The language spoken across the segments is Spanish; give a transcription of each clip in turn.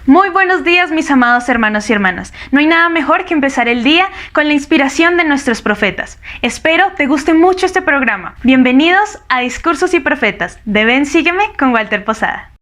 Muy buenos días, mis amados hermanos y hermanas. No hay nada mejor que empezar el día con la inspiración de nuestros profetas. Espero te guste mucho este programa. Bienvenidos a Discursos y Profetas de Ven Sígueme con Walter Posada.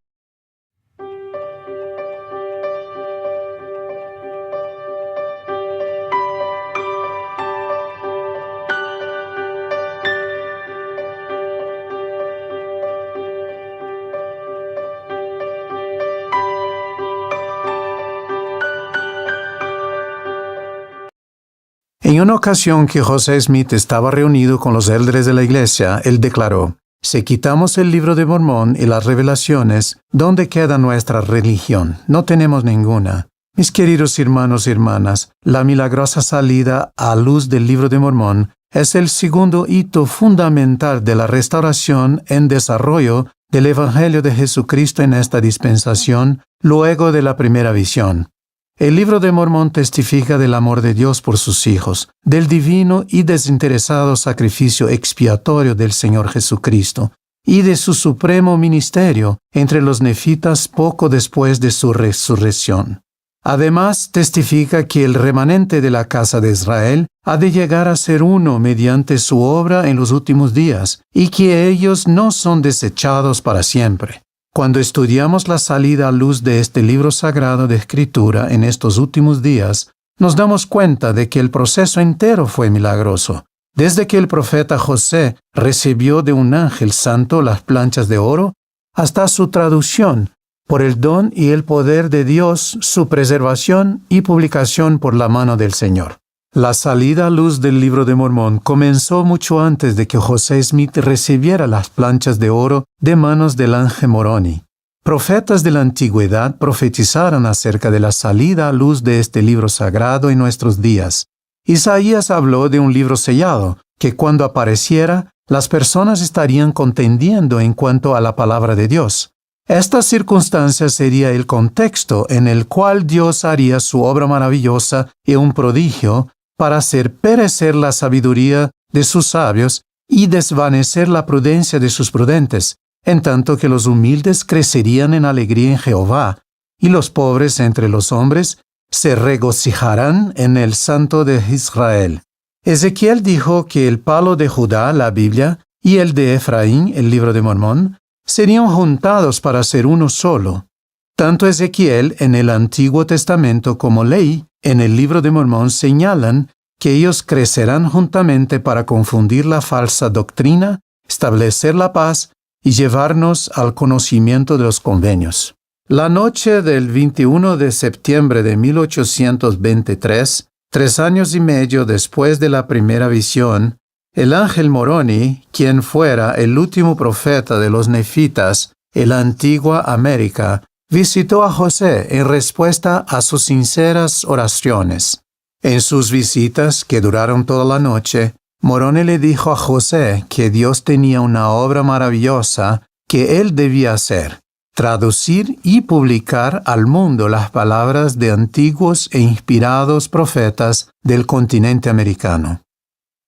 En una ocasión que José Smith estaba reunido con los líderes de la iglesia, él declaró: si quitamos el libro de Mormón y las revelaciones, ¿dónde queda nuestra religión? No tenemos ninguna. Mis queridos hermanos y hermanas, la milagrosa salida a luz del libro de Mormón es el segundo hito fundamental de la restauración en desarrollo del Evangelio de Jesucristo en esta dispensación, luego de la primera visión. El libro de Mormón testifica del amor de Dios por sus hijos, del divino y desinteresado sacrificio expiatorio del Señor Jesucristo, y de su supremo ministerio entre los nefitas poco después de su resurrección. Además, testifica que el remanente de la casa de Israel ha de llegar a ser uno mediante su obra en los últimos días, y que ellos no son desechados para siempre. Cuando estudiamos la salida a luz de este libro sagrado de Escritura en estos últimos días, nos damos cuenta de que el proceso entero fue milagroso. Desde que el profeta José recibió de un ángel santo las planchas de oro, hasta su traducción, por el don y el poder de Dios, su preservación y publicación por la mano del Señor. La salida a luz del libro de Mormón comenzó mucho antes de que José Smith recibiera las planchas de oro de manos del ángel Moroni. Profetas de la antigüedad profetizaron acerca de la salida a luz de este libro sagrado en nuestros días. Isaías habló de un libro sellado, que cuando apareciera, las personas estarían contendiendo en cuanto a la palabra de Dios. Esta circunstancia sería el contexto en el cual Dios haría su obra maravillosa y un prodigio, para hacer perecer la sabiduría de sus sabios y desvanecer la prudencia de sus prudentes, en tanto que los humildes crecerían en alegría en Jehová, y los pobres entre los hombres se regocijarán en el Santo de Israel. Ezequiel dijo que el palo de Judá, la Biblia, y el de Efraín, el libro de Mormón, serían juntados para ser uno solo. Tanto Ezequiel en el Antiguo Testamento como Ley en el libro de Mormón señalan que ellos crecerán juntamente para confundir la falsa doctrina, establecer la paz y llevarnos al conocimiento de los convenios. La noche del 21 de septiembre de 1823, 3 años y medio después de la primera visión, el ángel Moroni, quien fuera el último profeta de los nefitas en la antigua América, visitó a José en respuesta a sus sinceras oraciones. En sus visitas, que duraron toda la noche, Moroni le dijo a José que Dios tenía una obra maravillosa que él debía hacer: traducir y publicar al mundo las palabras de antiguos e inspirados profetas del continente americano.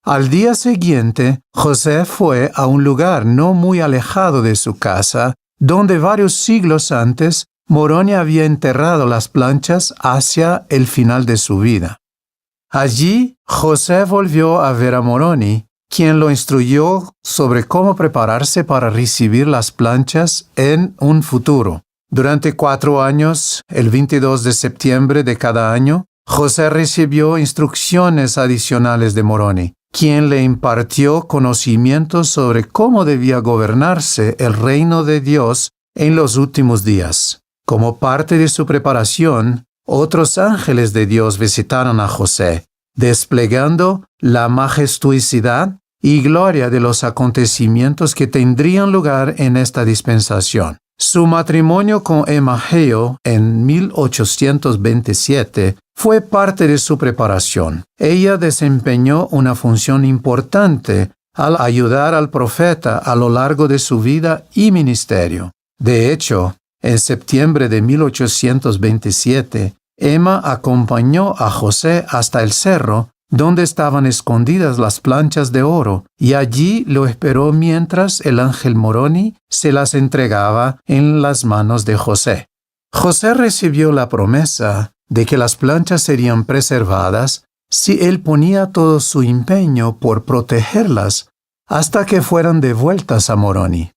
Al día siguiente, José fue a un lugar no muy alejado de su casa, donde varios siglos antes Moroni había enterrado las planchas hacia el final de su vida. Allí, José volvió a ver a Moroni, quien lo instruyó sobre cómo prepararse para recibir las planchas en un futuro. Durante 4 años, el 22 de septiembre de cada año, José recibió instrucciones adicionales de Moroni, quien le impartió conocimientos sobre cómo debía gobernarse el reino de Dios en los últimos días. Como parte de su preparación, otros ángeles de Dios visitaron a José, desplegando la majestuosidad y gloria de los acontecimientos que tendrían lugar en esta dispensación. Su matrimonio con Emma Hale en 1827 fue parte de su preparación. Ella desempeñó una función importante al ayudar al profeta a lo largo de su vida y ministerio. De hecho, en septiembre de 1827, Emma acompañó a José hasta el cerro donde estaban escondidas las planchas de oro, y allí lo esperó mientras el ángel Moroni se las entregaba en las manos de José. José recibió la promesa de que las planchas serían preservadas si él ponía todo su empeño por protegerlas hasta que fueran devueltas a Moroni.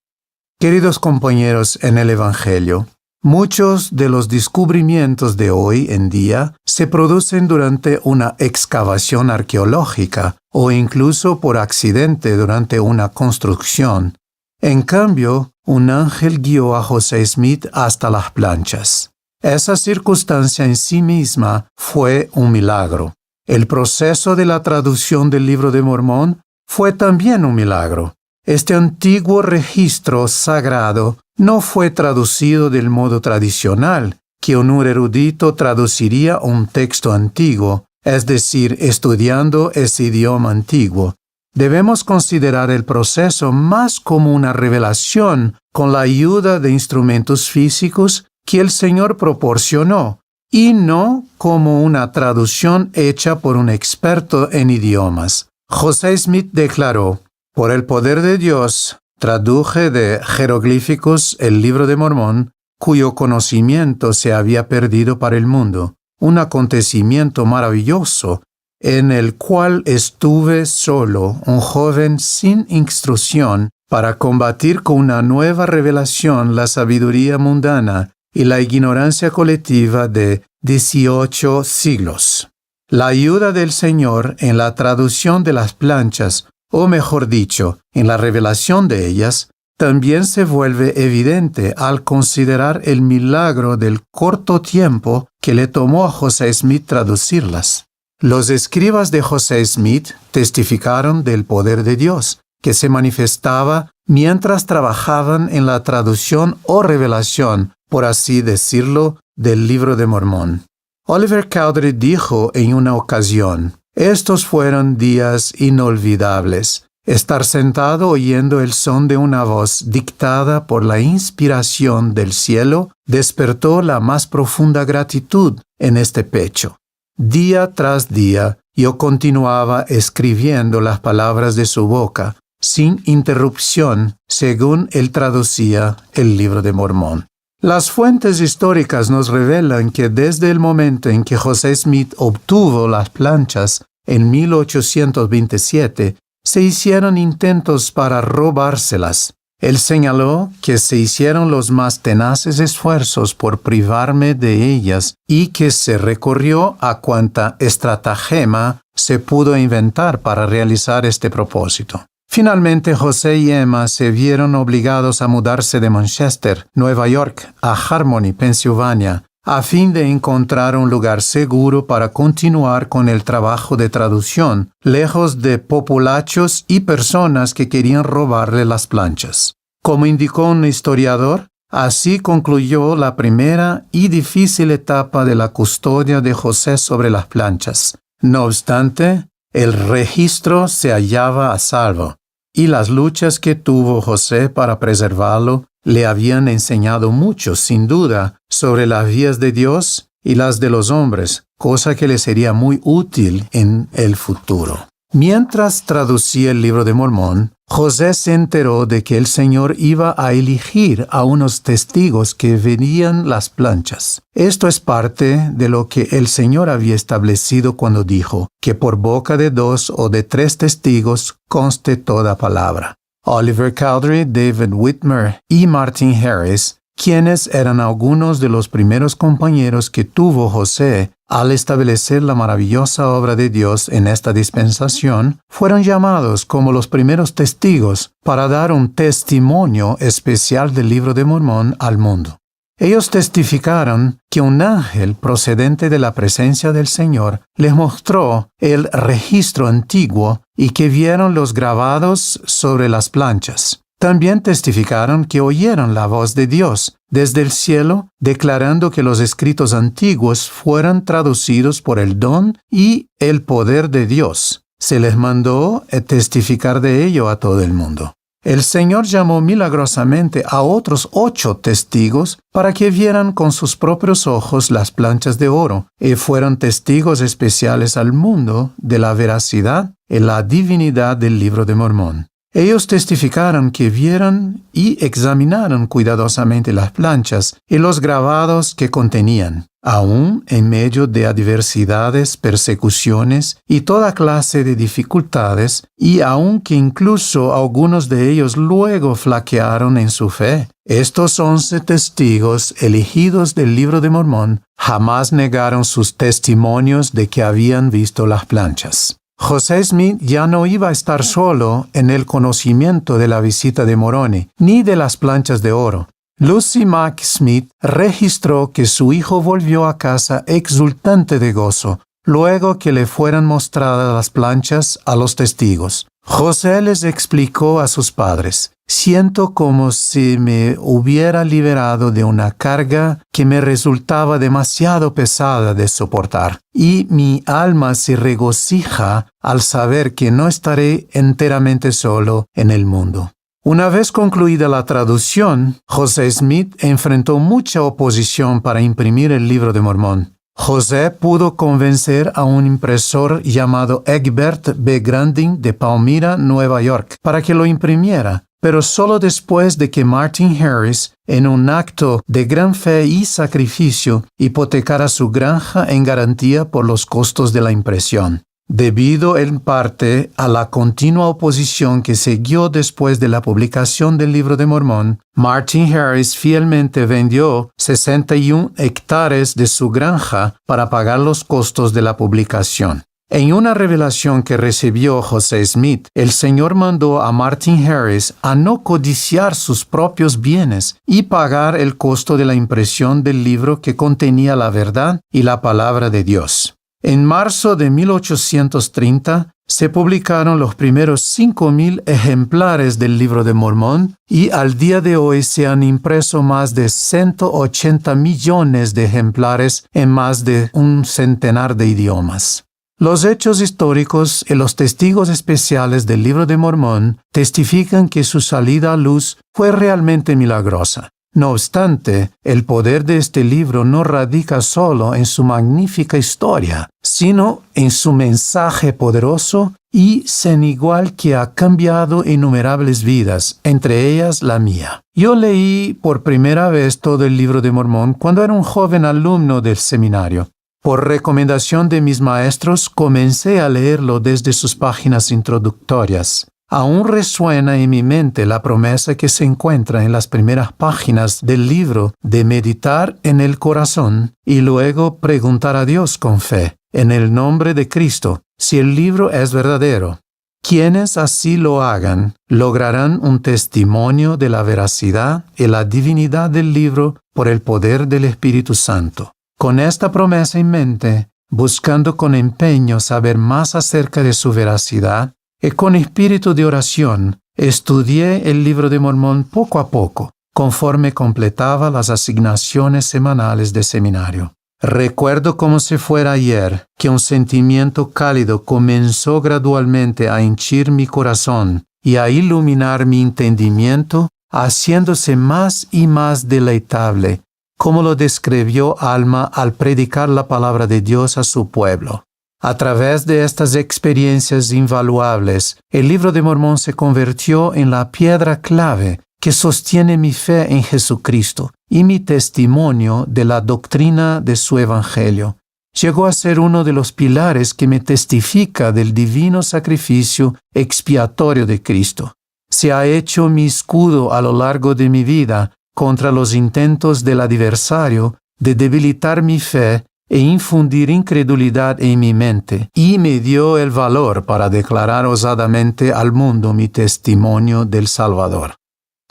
Queridos compañeros en el Evangelio, muchos de los descubrimientos de hoy en día se producen durante una excavación arqueológica o incluso por accidente durante una construcción. En cambio, un ángel guió a José Smith hasta las planchas. Esa circunstancia en sí misma fue un milagro. El proceso de la traducción del Libro de Mormón fue también un milagro. Este antiguo registro sagrado no fue traducido del modo tradicional, que un erudito traduciría un texto antiguo, es decir, estudiando ese idioma antiguo. Debemos considerar el proceso más como una revelación con la ayuda de instrumentos físicos que el Señor proporcionó, y no como una traducción hecha por un experto en idiomas. José Smith declaró: por el poder de Dios, traduje de jeroglíficos el Libro de Mormón, cuyo conocimiento se había perdido para el mundo, un acontecimiento maravilloso en el cual estuve solo, un joven sin instrucción, para combatir con una nueva revelación la sabiduría mundana y la ignorancia colectiva de 18 siglos. La ayuda del Señor en la traducción de las planchas, o mejor dicho, en la revelación de ellas, también se vuelve evidente al considerar el milagro del corto tiempo que le tomó a José Smith traducirlas. Los escribas de José Smith testificaron del poder de Dios, que se manifestaba mientras trabajaban en la traducción o revelación, por así decirlo, del Libro de Mormón. Oliver Cowdery dijo en una ocasión: estos fueron días inolvidables. Estar sentado oyendo el son de una voz dictada por la inspiración del cielo despertó la más profunda gratitud en este pecho. Día tras día, yo continuaba escribiendo las palabras de su boca, sin interrupción, según él traducía el Libro de Mormón. Las fuentes históricas nos revelan que desde el momento en que José Smith obtuvo las planchas en 1827, se hicieron intentos para robárselas. Él señaló que se hicieron los más tenaces esfuerzos por privarme de ellas y que se recurrió a cuanta estratagema se pudo inventar para realizar este propósito. Finalmente, José y Emma se vieron obligados a mudarse de Manchester, Nueva York, a Harmony, Pensilvania, a fin de encontrar un lugar seguro para continuar con el trabajo de traducción, lejos de populachos y personas que querían robarle las planchas. Como indicó un historiador, así concluyó la primera y difícil etapa de la custodia de José sobre las planchas. No obstante, el registro se hallaba a salvo, y las luchas que tuvo José para preservarlo le habían enseñado mucho, sin duda, sobre las vías de Dios y las de los hombres, cosa que le sería muy útil en el futuro. Mientras traducía el Libro de Mormón, José se enteró de que el Señor iba a elegir a unos testigos que verían las planchas. Esto es parte de lo que el Señor había establecido cuando dijo que por boca de 2 o de 3 testigos conste toda palabra. Oliver Cowdery, David Whitmer y Martin Harris, quienes eran algunos de los primeros compañeros que tuvo José al establecer la maravillosa obra de Dios en esta dispensación, fueron llamados como los primeros testigos para dar un testimonio especial del Libro de Mormón al mundo. Ellos testificaron que un ángel procedente de la presencia del Señor les mostró el registro antiguo y que vieron los grabados sobre las planchas. También testificaron que oyeron la voz de Dios desde el cielo, declarando que los escritos antiguos fueran traducidos por el don y el poder de Dios. Se les mandó testificar de ello a todo el mundo. El Señor llamó milagrosamente a otros 8 testigos para que vieran con sus propios ojos las planchas de oro y fueran testigos especiales al mundo de la veracidad y la divinidad del Libro de Mormón. Ellos testificaron que vieron y examinaron cuidadosamente las planchas y los grabados que contenían, aun en medio de adversidades, persecuciones y toda clase de dificultades, y aun que incluso algunos de ellos luego flaquearon en su fe. Estos 11 testigos elegidos del Libro de Mormón jamás negaron sus testimonios de que habían visto las planchas. José Smith ya no iba a estar solo en el conocimiento de la visita de Moroni, ni de las planchas de oro. Lucy Mack Smith registró que su hijo volvió a casa exultante de gozo, luego que le fueran mostradas las planchas a los testigos. José les explicó a sus padres: «Siento como si me hubiera liberado de una carga que me resultaba demasiado pesada de soportar, y mi alma se regocija al saber que no estaré enteramente solo en el mundo». Una vez concluida la traducción, José Smith enfrentó mucha oposición para imprimir el Libro de Mormón. José pudo convencer a un impresor llamado Egbert B. Grandin de Palmyra, Nueva York, para que lo imprimiera, pero solo después de que Martin Harris, en un acto de gran fe y sacrificio, hipotecara su granja en garantía por los costos de la impresión. Debido en parte a la continua oposición que siguió después de la publicación del Libro de Mormón, Martin Harris fielmente vendió 61 hectáreas de su granja para pagar los costos de la publicación. En una revelación que recibió José Smith, el Señor mandó a Martin Harris a no codiciar sus propios bienes y pagar el costo de la impresión del libro que contenía la verdad y la palabra de Dios. En marzo de 1830 se publicaron los primeros 5,000 ejemplares del Libro de Mormón y al día de hoy se han impreso más de 180 millones de ejemplares en más de un centenar de idiomas. Los hechos históricos y los testigos especiales del Libro de Mormón testifican que su salida a luz fue realmente milagrosa. No obstante, el poder de este libro no radica solo en su magnífica historia, sino en su mensaje poderoso y sin igual que ha cambiado innumerables vidas, entre ellas la mía. Yo leí por primera vez todo el Libro de Mormón cuando era un joven alumno del seminario. Por recomendación de mis maestros, comencé a leerlo desde sus páginas introductorias. Aún resuena en mi mente la promesa que se encuentra en las primeras páginas del libro de meditar en el corazón y luego preguntar a Dios con fe, en el nombre de Cristo, si el libro es verdadero. Quienes así lo hagan, lograrán un testimonio de la veracidad y la divinidad del libro por el poder del Espíritu Santo. Con esta promesa en mente, buscando con empeño saber más acerca de su veracidad, y con espíritu de oración, estudié el Libro de Mormón poco a poco, conforme completaba las asignaciones semanales de seminario. Recuerdo como si fuera ayer que un sentimiento cálido comenzó gradualmente a henchir mi corazón y a iluminar mi entendimiento, haciéndose más y más deleitable, como lo describió Alma al predicar la palabra de Dios a su pueblo. A través de estas experiencias invaluables, el Libro de Mormón se convirtió en la piedra clave que sostiene mi fe en Jesucristo y mi testimonio de la doctrina de su Evangelio. Llegó a ser uno de los pilares que me testifica del divino sacrificio expiatorio de Cristo. Se ha hecho mi escudo a lo largo de mi vida contra los intentos del adversario de debilitar mi fe e infundir incredulidad en mi mente, y me dio el valor para declarar osadamente al mundo mi testimonio del Salvador.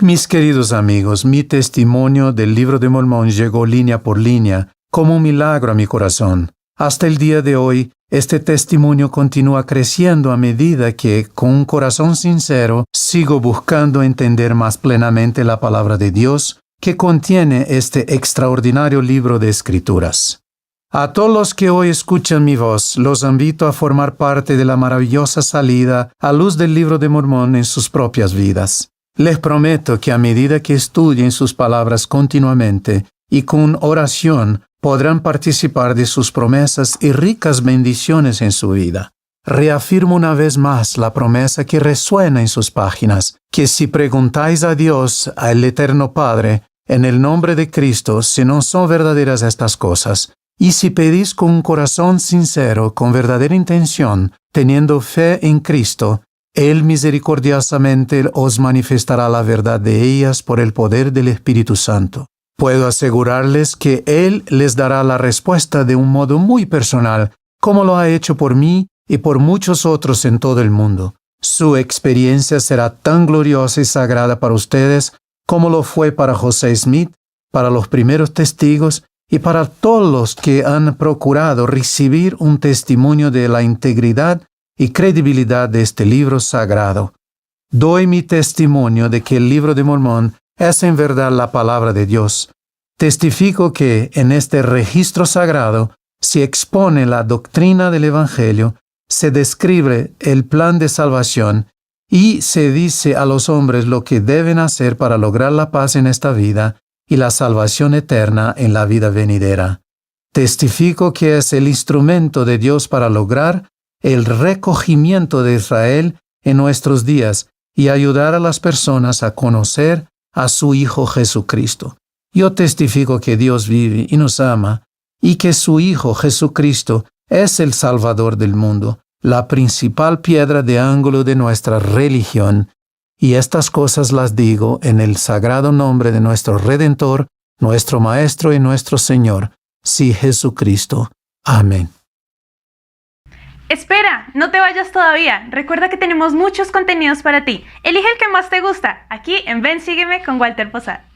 Mis queridos amigos, mi testimonio del Libro de Mormón llegó línea por línea, como un milagro a mi corazón. Hasta el día de hoy, este testimonio continúa creciendo a medida que, con un corazón sincero, sigo buscando entender más plenamente la palabra de Dios que contiene este extraordinario libro de Escrituras. A todos los que hoy escuchan mi voz, los invito a formar parte de la maravillosa salida a luz del Libro de Mormón en sus propias vidas. Les prometo que a medida que estudien sus palabras continuamente y con oración, podrán participar de sus promesas y ricas bendiciones en su vida. reafirmo una vez más la promesa que resuena en sus páginas, que si preguntáis a Dios, al Eterno Padre, en el nombre de Cristo, si no son verdaderas estas cosas, y si pedís con un corazón sincero, con verdadera intención, teniendo fe en Cristo, Él misericordiosamente os manifestará la verdad de ellas por el poder del Espíritu Santo. Puedo asegurarles que Él les dará la respuesta de un modo muy personal, como lo ha hecho por mí y por muchos otros en todo el mundo. Su experiencia será tan gloriosa y sagrada para ustedes como lo fue para José Smith, para los primeros testigos y para todos los que han procurado recibir un testimonio de la integridad y credibilidad de este libro sagrado. Doy mi testimonio de que el Libro de Mormón es en verdad la palabra de Dios. Testifico que en este registro sagrado se expone la doctrina del Evangelio, se describe el plan de salvación y se dice a los hombres lo que deben hacer para lograr la paz en esta vida y la salvación eterna en la vida venidera. Testifico que es el instrumento de Dios para lograr el recogimiento de Israel en nuestros días y ayudar a las personas a conocer a su Hijo Jesucristo. Yo testifico que Dios vive y nos ama y que su Hijo Jesucristo es el Salvador del mundo, la principal piedra de ángulo de nuestra religión, y estas cosas las digo en el sagrado nombre de nuestro Redentor, nuestro Maestro y nuestro Señor, sí Jesucristo. Amén. Espera, no te vayas todavía. Recuerda que tenemos muchos contenidos para ti. Elige el que más te gusta, aquí en Ven Sígueme con Walter Posada.